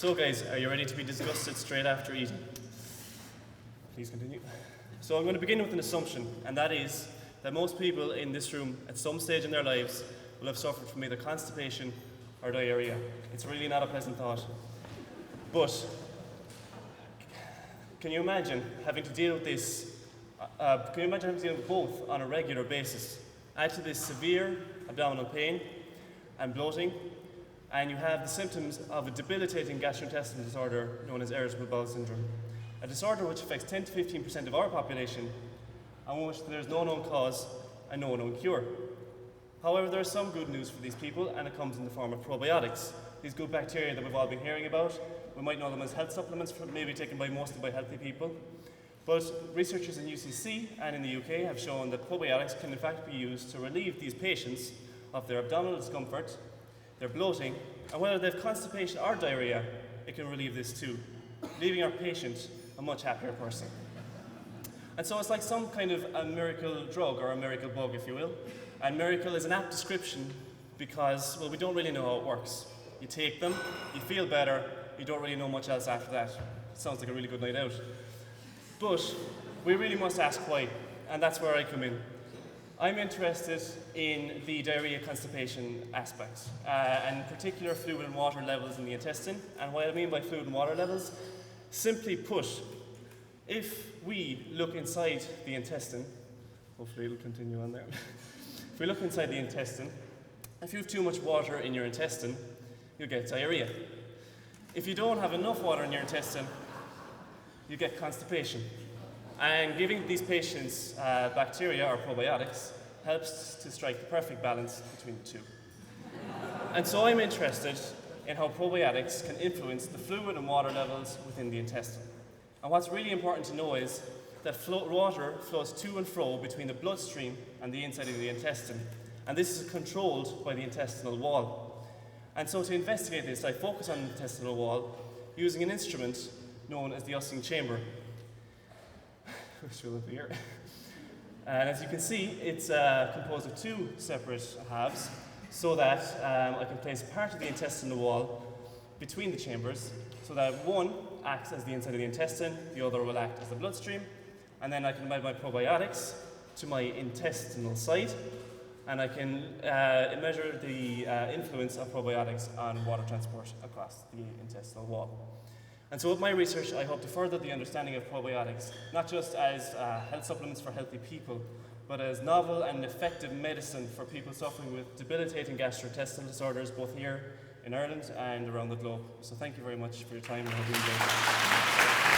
So guys, are you ready to be disgusted straight after eating? Please continue. So I'm going to begin with an assumption, and that is that most people in this room at some stage in their lives will have suffered from either constipation or diarrhea. It's really not a pleasant thought. But can you imagine having to deal with this? Can you imagine having to deal with both on a regular basis? Add to this severe abdominal pain and bloating, and you have the symptoms of a debilitating gastrointestinal disorder known as irritable bowel syndrome, a disorder which affects 10 to 15% of our population, and which there is no known cause and no known cure. However, there is some good news for these people, and it comes in the form of probiotics. These good bacteria that we've all been hearing about, we might know them as health supplements, maybe taken mostly by healthy people. But researchers in UCC and in the UK have shown that probiotics can in fact be used to relieve these patients of their abdominal discomfort, their bloating, and whether they have constipation or diarrhea, it can relieve this too, leaving our patient a much happier person. And so it's like some kind of a miracle drug or a miracle bug, if you will. And miracle is an apt description because, well, we don't really know how it works. You take them, you feel better, you don't really know much else after that. It sounds like a really good night out. But we really must ask why, and that's where I come in. I'm interested in the diarrhea constipation aspect, and in particular fluid and water levels in the intestine. And what I mean by fluid and water levels, simply put, if we look inside the intestine, hopefully it'll continue on there. If we look inside the intestine, if you have too much water in your intestine, you'll get diarrhea. If you don't have enough water in your intestine, you get constipation. And giving these patients bacteria or probiotics helps to strike the perfect balance between the two. And so I'm interested in how probiotics can influence the fluid and water levels within the intestine. And what's really important to know is that water flows to and fro between the bloodstream and the inside of the intestine. And this is controlled by the intestinal wall. And so to investigate this, I focus on the intestinal wall using an instrument known as the Using chamber, which will appear. And as you can see, it's composed of two separate halves, so that I can place part of the intestinal wall between the chambers, so that one acts as the inside of the intestine, the other will act as the bloodstream, and then I can add my probiotics to my intestinal site, and I can measure the influence of probiotics on water transport across the intestinal wall. And so with my research, I hope to further the understanding of probiotics, not just as health supplements for healthy people, but as novel and effective medicine for people suffering with debilitating gastrointestinal disorders, both here in Ireland and around the globe. So thank you very much for your time, and I hope you enjoyed it.